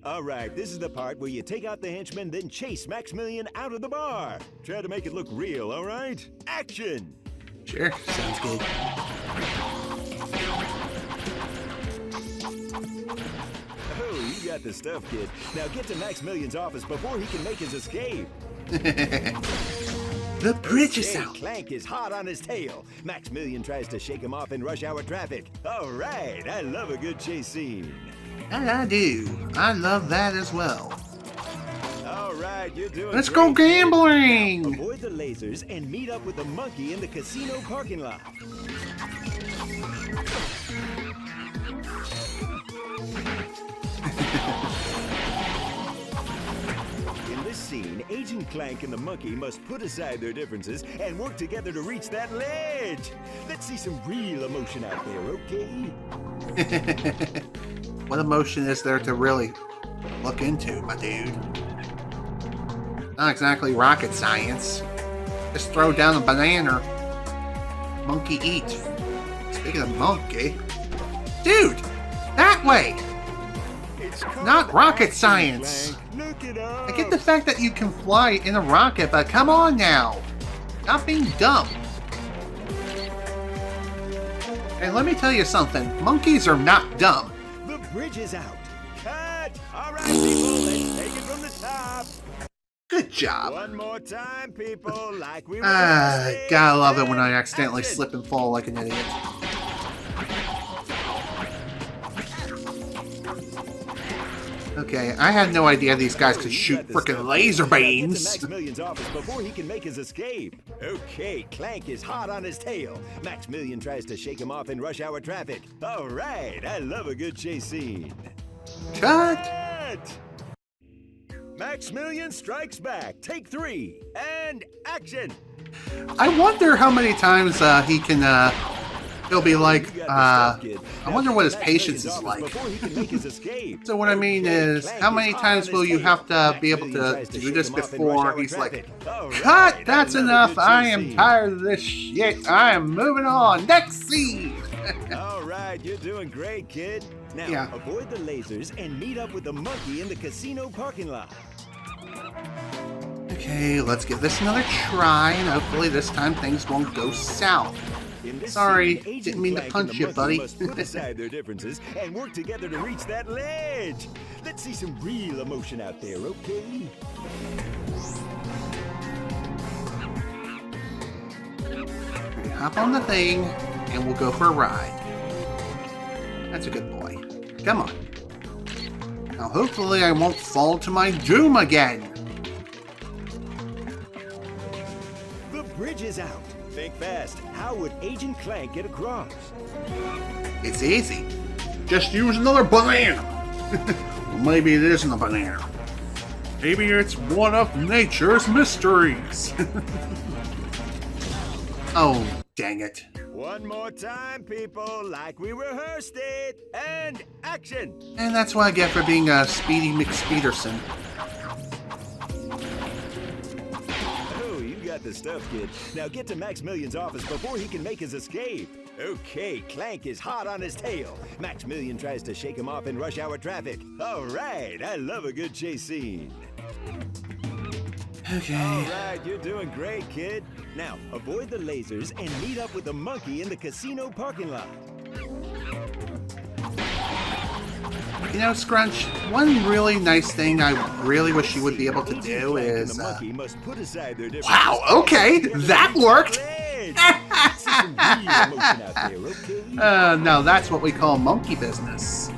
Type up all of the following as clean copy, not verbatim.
Alright, this is the part where you take out the henchman, then chase Maximilian out of the bar. Try to make it look real, alright? Action! Sure, sounds good. Oh, you got the stuff, kid. Now get to Maximilian's office before he can make his escape. The bridge is out. Clank is hot on his tail. Maximilian tries to shake him off in rush hour traffic. Alright, I love a good chase scene. And I do. I love that as well. Alright, you're doing Let's great, go gambling! kid. Avoid the lasers and meet up with the monkey in the casino parking lot. In this scene, Agent Clank and the monkey must put aside their differences and work together to reach that ledge. Let's see some real emotion out there, okay? What emotion is there to really look into, my dude? Not exactly rocket science. Just throw down a banana. Monkey eat. Speaking of monkey... Dude! That way! Not rocket science! I get the fact that you can fly in a rocket, but come on now! Stop being dumb! And let me tell you something, monkeys are not dumb. The bridge is out. Cut! Alright, people, let's take it from the top. Good job. One more time, people, like we were Gotta love it when I accidentally slip and fall like an idiot. Okay, I had no idea these guys could shoot frickin' laser beams. Maximilian's office before he can make his escape. Okay, Clank is hot on his tail. Maximilian tries to shake him off in rush hour traffic. All right, I love a good chase scene. Cut! Maximilian strikes back. Take 3 and action. I wonder how many times he can. He'll be like, I wonder what his patience is like. So what I mean is, how many times will you have to be able to do this before he's like, cut, that's enough, I am tired of this shit, I am moving on, next scene! Alright, you're doing great, kid. Now, avoid the lasers and meet up with the monkey in the casino parking lot. Okay, let's give this another try, and hopefully this time things won't go south. Sorry, didn't mean to punch you, buddy. Must put aside their differences and work together to reach that ledge. Let's see some real emotion out there, okay? Hop on the thing, and we'll go for a ride. That's a good boy. Come on. Now, hopefully I won't fall to my doom again. The bridge is out. Think fast. How would Agent Clank get across? It's easy. Just use another banana. Well, maybe it isn't a banana. Maybe it's one of nature's mysteries. Oh, dang it. One more time, people, like we rehearsed it. And action! And that's what I get for being a Speedy McSpeederson. The stuff, kid. Now get to Maximilian's office before he can make his escape. Okay, Clank is hot on his tail. Maximilian tries to shake him off in rush hour traffic. All right, I love a good chase scene. Okay. All right, you're doing great, kid. Now, avoid the lasers and meet up with the monkey in the casino parking lot. You know, Scrunch, one really nice thing I really wish you would be able to do is... Wow, okay, that worked! Now that's what we call monkey business.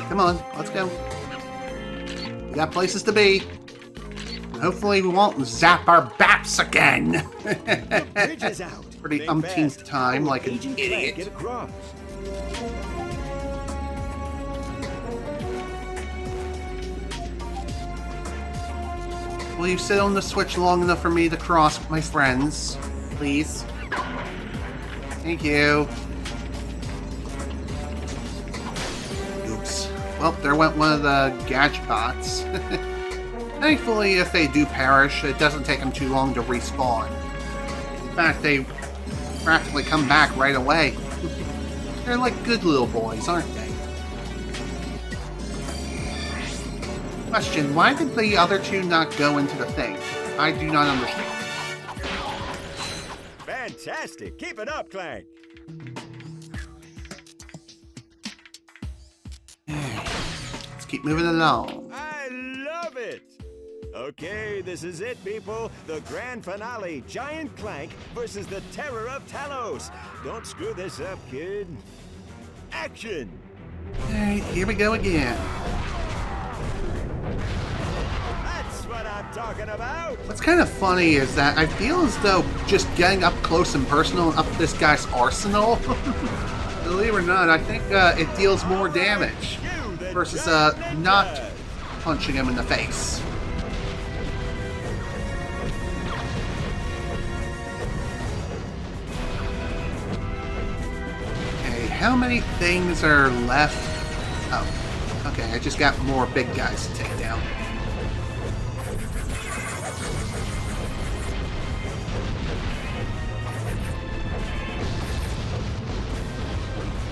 Come on, let's go. We got places to be. Hopefully we won't zap our baps again. For the umpteenth time, like an idiot. Will you sit on the switch long enough for me to cross with my friends? Please? Thank you. Oops. Well, there went one of the gadget bots. Thankfully, if they do perish, it doesn't take them too long to respawn. In fact, they practically come back right away. They're like good little boys, aren't they? Question, why did the other two not go into the thing? I do not understand. Fantastic! Keep it up, Clank! Let's keep moving along. I love it! Okay, this is it, people. The grand finale, Giant Clank versus the Terror of Talos. Don't screw this up, kid. Action! Alright, here we go again. That's what I'm talking about! What's kind of funny is that I feel as though just getting up close and personal up this guy's arsenal, believe it or not, I think it deals more damage versus not punching him in the face. Okay, how many things are left? Oh, okay, I just got more big guys to take down.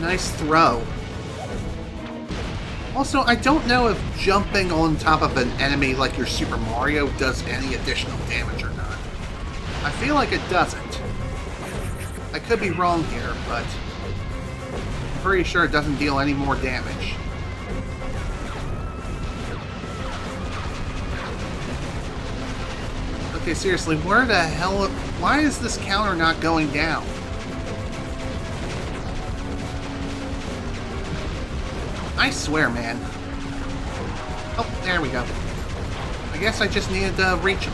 Nice throw. Also, I don't know if jumping on top of an enemy like your Super Mario does any additional damage or not. I feel like it doesn't. I could be wrong here, but I'm pretty sure it doesn't deal any more damage. Okay, seriously, where the hell... Why is this counter not going down? I swear, man. Oh, there we go. I guess I just needed to reach him.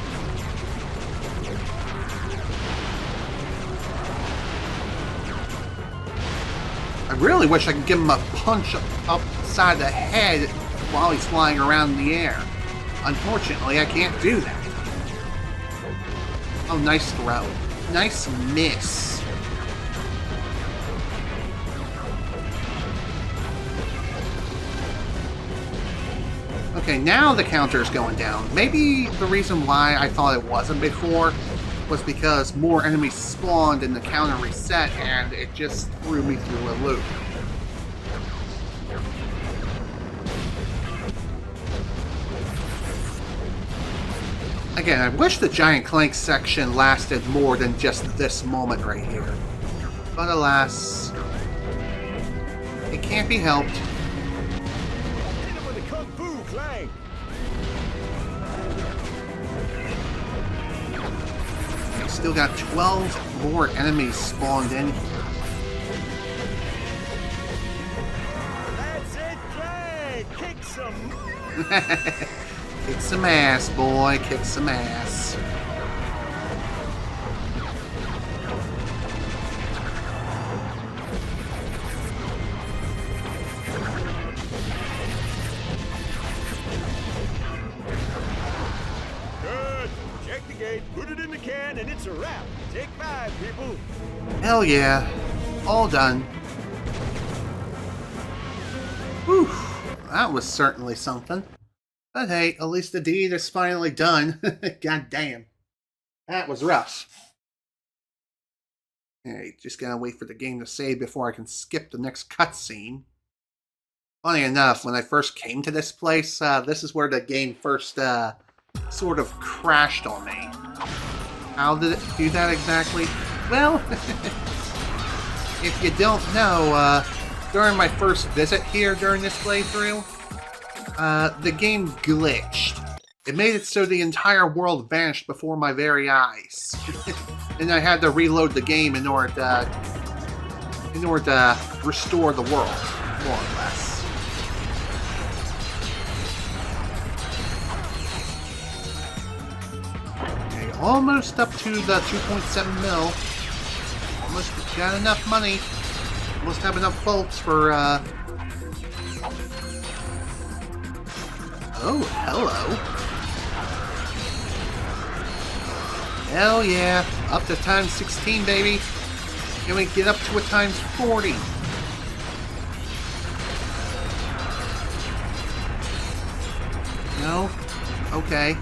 I really wish I could give him a punch upside the head while he's flying around in the air. Unfortunately, I can't do that. Oh, nice throw. Nice miss. Okay, now the counter's going down. Maybe the reason why I thought it wasn't before was because more enemies spawned and the counter reset and it just threw me through a loop. Again, I wish the Giant Clank section lasted more than just this moment right here. But alas, it can't be helped. Still got 12 more enemies spawned in here. That's it, Clank! Kick some... Kick some ass, boy. Kick some ass. Good. Check the gate, put it in the can, and it's a wrap. Take 5, people. Hell yeah. All done. Whew. That was certainly something. But hey, at least the deed is finally done. God damn. That was rough. Hey, just gotta wait for the game to save before I can skip the next cutscene. Funny enough, when I first came to this place, this is where the game first sort of crashed on me. How did it do that exactly? Well, if you don't know, during my first visit here during this playthrough, the game glitched. It made it so the entire world vanished before my very eyes. And I had to reload the game in order to restore the world, more or less. Okay, almost up to the 2.7 mil. Almost got enough money. Almost have enough bolts for, Oh, hello. Hell yeah. Up to times 16, baby. Can we get up to a times 40? No? Okay.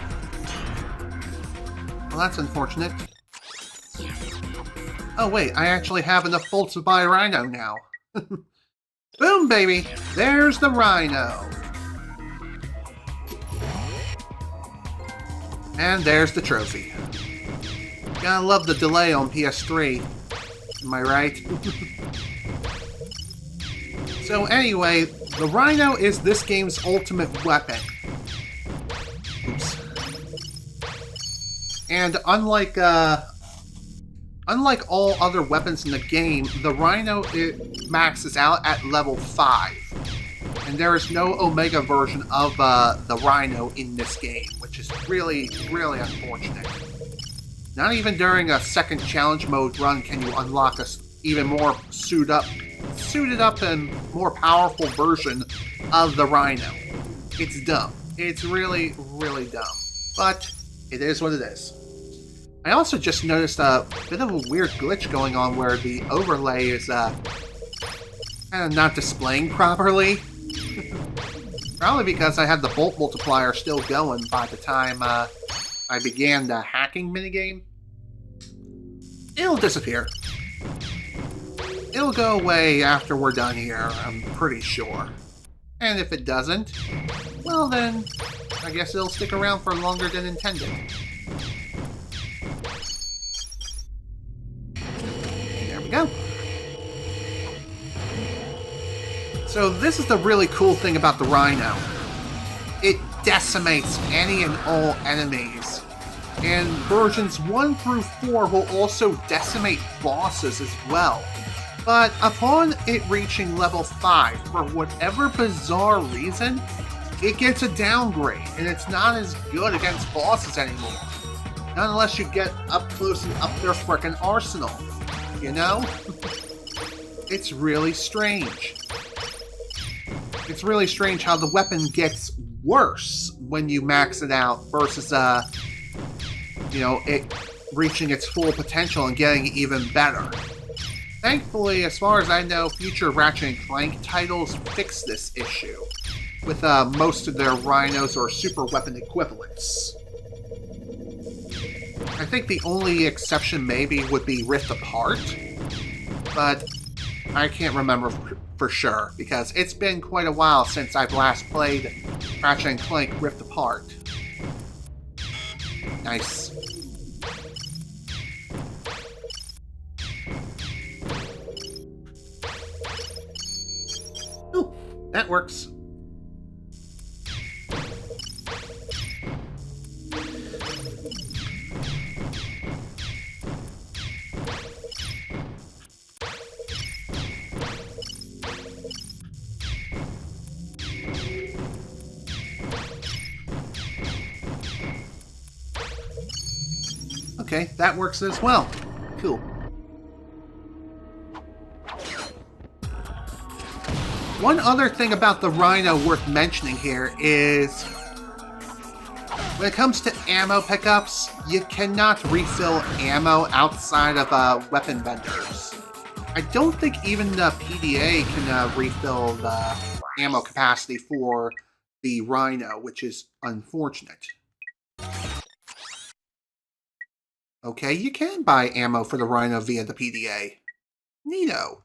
Well, that's unfortunate. Oh, wait. I actually have enough bolts to buy a Rhino now. Boom, baby! There's the Rhino. And there's the trophy. Gotta love the delay on PS3. Am I right? So anyway, the Rhino is this game's ultimate weapon. Oops. And unlike all other weapons in the game, the Rhino maxes out at level 5. And there is no Omega version of the Rhino in this game, which is really, really unfortunate. Not even during a second challenge mode run can you unlock a even more suited up and more powerful version of the Rhino. It's dumb. It's really, really dumb. But it is what it is. I also just noticed a bit of a weird glitch going on where the overlay is kind of not displaying properly. Probably because I had the bolt multiplier still going by the time I began the hacking minigame. It'll disappear. It'll go away after we're done here, I'm pretty sure. And if it doesn't, well then, I guess it'll stick around for longer than intended. There we go. So this is the really cool thing about the Rhino. It decimates any and all enemies. And versions 1 through 4 will also decimate bosses as well. But upon it reaching level 5, for whatever bizarre reason, it gets a downgrade, and it's not as good against bosses anymore. Not unless you get up close and up their frickin' arsenal. You know? It's really strange. It's really strange how the weapon gets worse when you max it out versus, it reaching its full potential and getting even better. Thankfully, as far as I know, future Ratchet Clank titles fix this issue, with most of their Rhinos or superweapon equivalents. I think the only exception maybe would be Rift Apart, but I can't remember for sure, because it's been quite a while since I've last played Ratchet Clank Rift Apart. Nice. Ooh, that works. Okay, that works as well. Cool. One other thing about the Rhino worth mentioning here is when it comes to ammo pickups, you cannot refill ammo outside of weapon vendors. I don't think even the PDA can refill the ammo capacity for the Rhino, which is unfortunate. Okay, you can buy ammo for the Rhino via the PDA. Neato.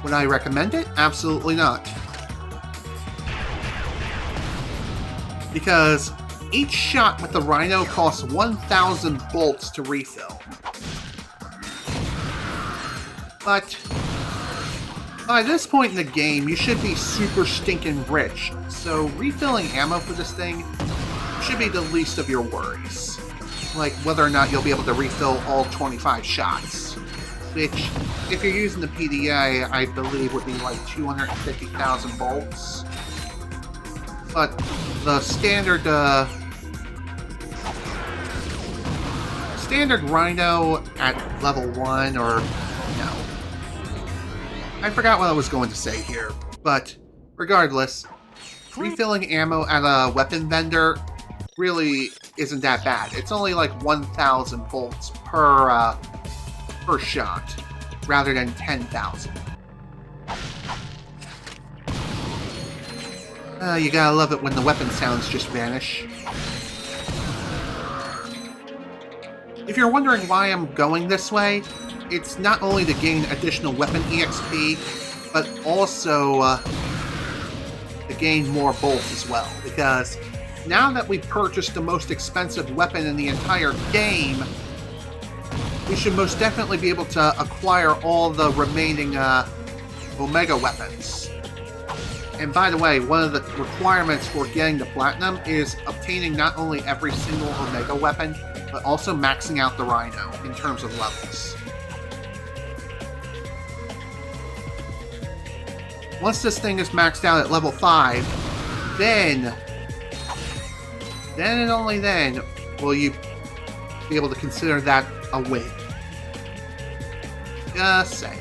Would I recommend it? Absolutely not. Because each shot with the Rhino costs 1,000 bolts to refill. But by this point in the game, you should be super stinking rich, so refilling ammo for this thing should be the least of your worries. Like whether or not you'll be able to refill all 25 shots. Which, if you're using the PDA, I believe would be like 250,000 bolts. But the standard Rhino at level 1, or no. I forgot what I was going to say here, but regardless, refilling ammo at a weapon vendor really isn't that bad. It's only like 1,000 bolts per shot, rather than 10,000. You gotta love it when the weapon sounds just vanish. If you're wondering why I'm going this way, it's not only to gain additional weapon EXP, but also to gain more bolts as well. Because now that we've purchased the most expensive weapon in the entire game, we should most definitely be able to acquire all the remaining Omega weapons. And by the way, one of the requirements for getting the Platinum is obtaining not only every single Omega weapon, but also maxing out the Rhino in terms of levels. Once this thing is maxed out at level 5, then and only then will you be able to consider that a win. Just saying.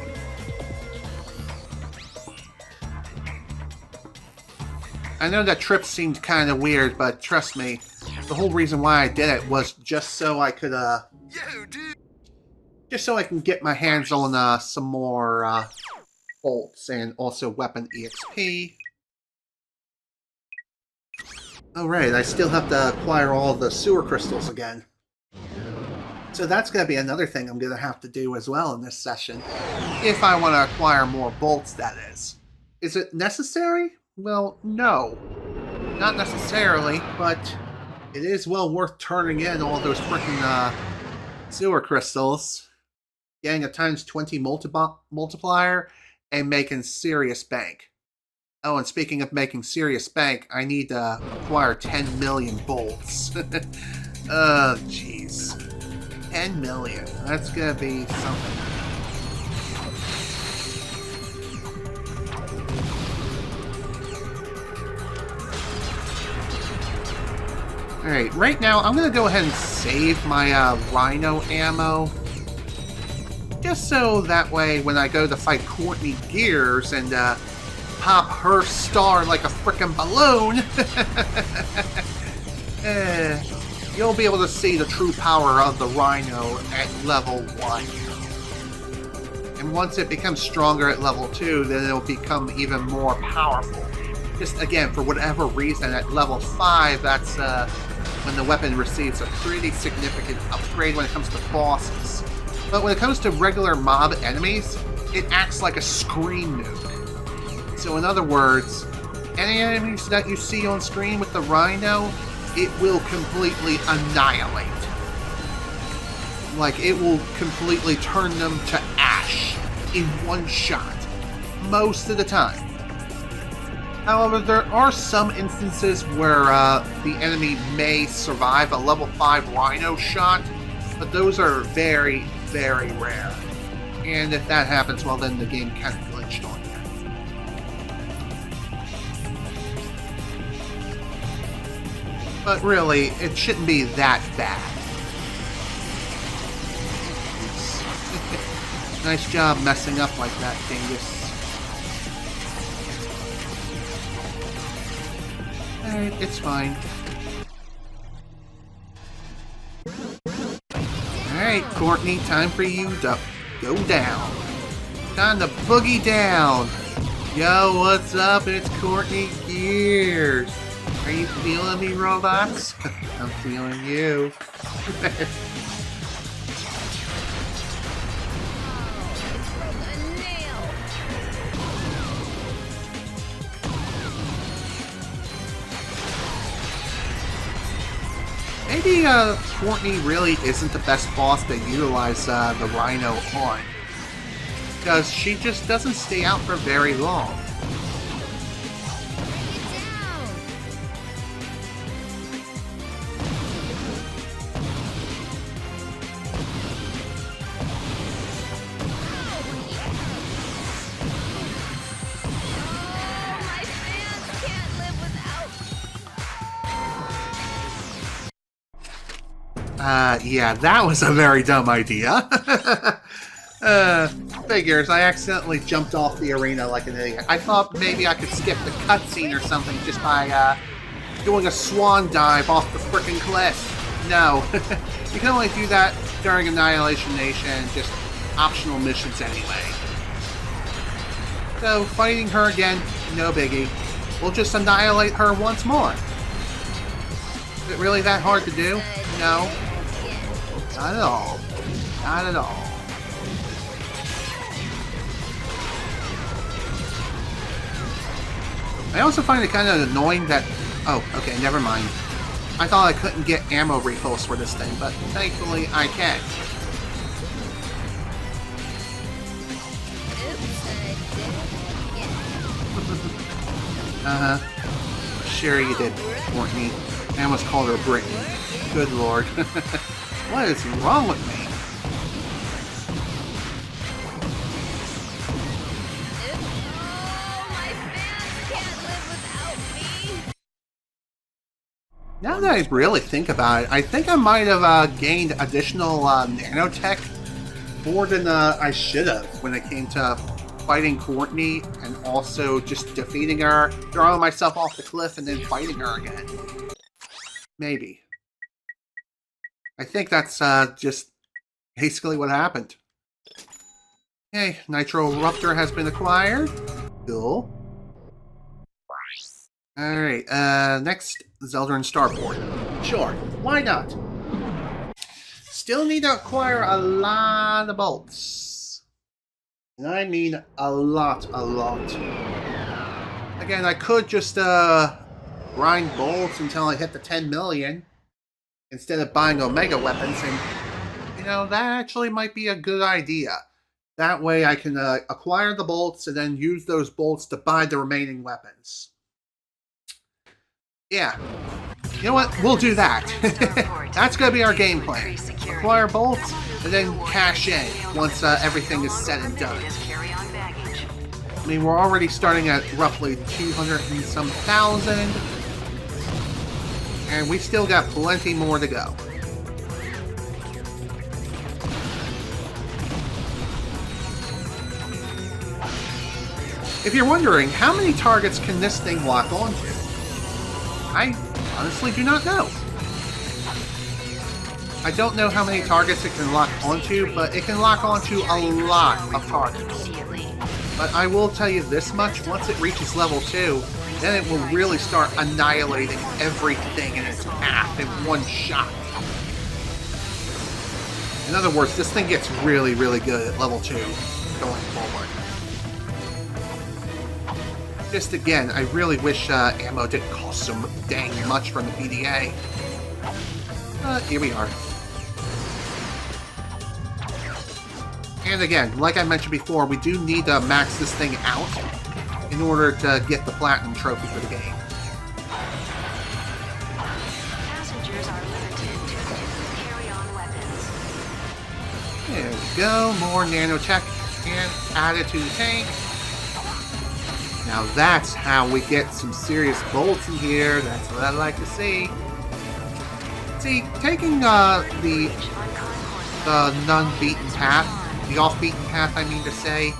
I know that trip seemed kind of weird, but trust me, the whole reason why I did it was just so I could, just so I can get my hands on some more bolts and also weapon EXP. Alright, I still have to acquire all the sewer crystals again. So that's going to be another thing I'm going to have to do as well in this session. If I want to acquire more bolts, that is. Is it necessary? Well, no. Not necessarily, but it is well worth turning in all those freaking sewer crystals, getting a times 20 multiplier, and making serious bank. Oh, and speaking of making serious bank, I need to acquire 10 million bolts. Oh, jeez. 10 million. That's gonna be something. Alright, right now I'm gonna go ahead and save my Rhino ammo. Just so that way when I go to fight Courtney Gears and pop her star like a frickin' balloon, you'll be able to see the true power of the Rhino at level 1. And once it becomes stronger at level 2, then it'll become even more powerful. Just again, for whatever reason, at level 5, that's when the weapon receives a pretty significant upgrade when it comes to bosses. But when it comes to regular mob enemies, it acts like a screen nuke. So in other words, any enemies that you see on screen with the Rhino, it will completely annihilate. Like, it will completely turn them to ash in one shot, most of the time. However, there are some instances where the enemy may survive a level 5 Rhino shot, but those are very, very rare. And if that happens, well, then the game kind of glitched on you. But really, it shouldn't be that bad. Nice job messing up like that, Dingus. Alright, it's fine. Alright, Courtney, time for you to go down. Time to boogie down. Yo, what's up? It's Courtney Gears. Are you feeling me, robots? I'm feeling you. Maybe Courtney really isn't the best boss to utilize the Rhino on, because she just doesn't stay out for very long. Yeah, that was a very dumb idea. Figures, I accidentally jumped off the arena like an idiot. I thought maybe I could skip the cutscene or something just by, doing a swan dive off the frickin' cliff. No. You can only do that during Annihilation Nation, just optional missions anyway. So, fighting her again, no biggie. We'll just annihilate her once more. Is it really that hard to do? No. Not at all. Not at all. I also find it kind of annoying that... Oh, okay, never mind. I thought I couldn't get ammo refills for this thing, but thankfully I can. Uh-huh. Sure you did, Courtney. I almost called her Brittany. Good lord. What is wrong with me? Now that I really think about it, I think I might have gained additional nanotech more than I should have when it came to fighting Courtney and also just defeating her, throwing myself off the cliff, and then fighting her again. Maybe. I think that's just basically what happened. Okay, Nitro Eruptor has been acquired. Cool. Alright, next, Zelda and Starport. Sure, why not? Still need to acquire a lot of bolts. And I mean a lot. Again, I could just grind bolts until I hit the 10 million instead of buying Omega weapons, and you know, that actually might be a good idea. That way I can acquire the bolts and then use those bolts to buy the remaining weapons. Yeah. You know what? We'll do that. That's going to be our game plan. Acquire bolts, and then cash in once everything is said and done. I mean, we're already starting at roughly 200 and some thousand. And we still got plenty more to go. If you're wondering, how many targets can this thing lock onto? I honestly do not know. I don't know how many targets it can lock onto, but it can lock onto a lot of targets. But I will tell you this much, once it reaches level 2, then it will really start annihilating everything in its path in one shot. In other words, this thing gets really good at level 2 going forward. Just again, I really wish ammo didn't cost so dang much from the PDA. But here we are. And again, like I mentioned before, we do need to max this thing out in order to get the Platinum Trophy for the game. Passengers are limited to carry-on weapons. There we go, more nanotech and added to the tank. Now that's how we get some serious bolts in here. That's what I like to see. See, taking the non-beaten path, the off-beaten path I mean to say,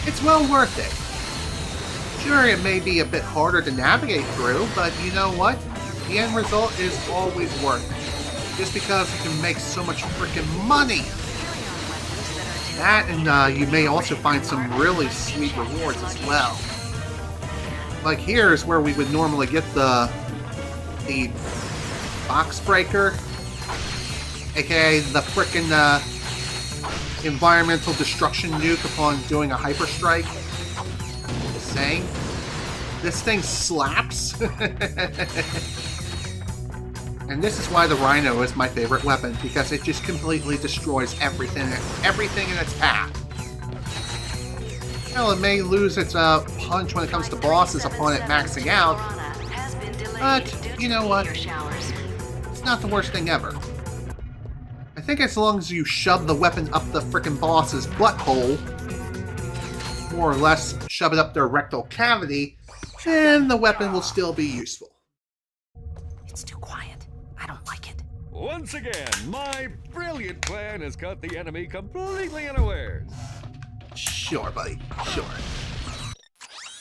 it's well worth it. Sure, it may be a bit harder to navigate through, but you know what? The end result is always worth it. Just because you can make so much freaking money. That, and you may also find some really sweet rewards as well. Like here's where we would normally get the box breaker, aka the frickin' environmental destruction nuke upon doing a hyper strike. Just saying, this thing slaps. And this is why the Rhino is my favorite weapon, because it just completely destroys everything in its path. Well, it may lose its punch when it comes to bosses upon it maxing out, but you know what? It's not the worst thing ever. I think as long as you shove the weapon up the frickin' boss's butthole, more or less shove it up their rectal cavity, then the weapon will still be useful. It's too quiet. I don't like it. Once again, my brilliant plan has caught the enemy completely unawares. Sure, buddy. Sure.